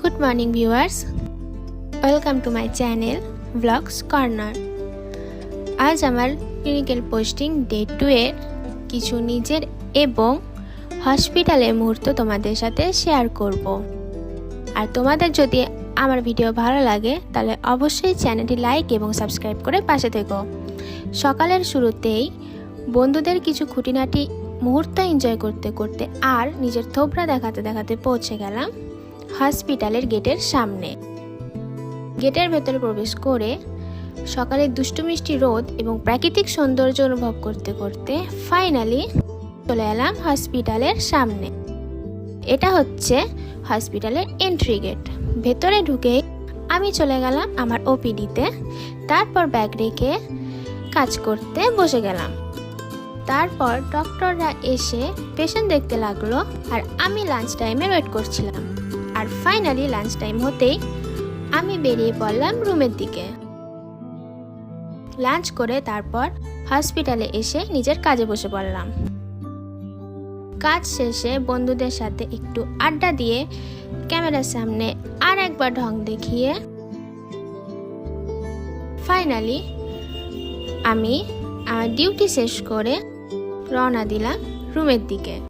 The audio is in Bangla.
Good morning viewers, welcome to my channel Vlogs Corner। आज আমার ক্লিনিক্যাল পোস্টিং ডে 2 এর কিছু নিজের এবং হসপিটালের মুহূর্ত তোমাদের সাথে শেয়ার করব। আর তোমাদের যদি আমার ভিডিও ভালো লাগে তাহলে অবশ্যই চ্যানেলটি লাইক এবং সাবস্ক্রাইব করে পাশে থেকো। সকালের শুরুতেই বন্ধুদের কিছু খুঁটিনাটি মুহূর্ত এনজয় করতে করতে আর নিজের থোবরা দেখাতে দেখাতে পৌঁছে গেলাম হসপিটালের গেটের সামনে। গেটের ভেতরে প্রবেশ করে সকালের দুষ্টু মিষ্টি রোদ এবং প্রাকৃতিক সৌন্দর্য অনুভব করতে করতে ফাইনালি চলে এলাম হসপিটালের সামনে। এটা হচ্ছে হসপিটালের এন্ট্রি গেট। ভেতরে ঢুকে আমি চলে গেলাম আমার ওপিডিতে, তারপর ব্যাগ রেখে কাজ করতে বসে গেলাম। তারপর ডক্টররা এসে পেশেন্ট দেখতে লাগলো আর আমি লাঞ্চ টাইমে ওয়েট করছিলাম। আর ফাইনালি লাঞ্চ টাইম হতেই আমি বেরিয়ে পড়লাম রুমের দিকে। লাঞ্চ করে তারপর হসপিটালে এসে নিজের কাজে বসে পড়লাম। কাজ শেষে বন্ধুদের সাথে একটু আড্ডা দিয়ে ক্যামেরার সামনে আর একবার ঢং দেখিয়ে ফাইনালি আমি আমার ডিউটি শেষ করে রওনা দিলাম রুমের দিকে।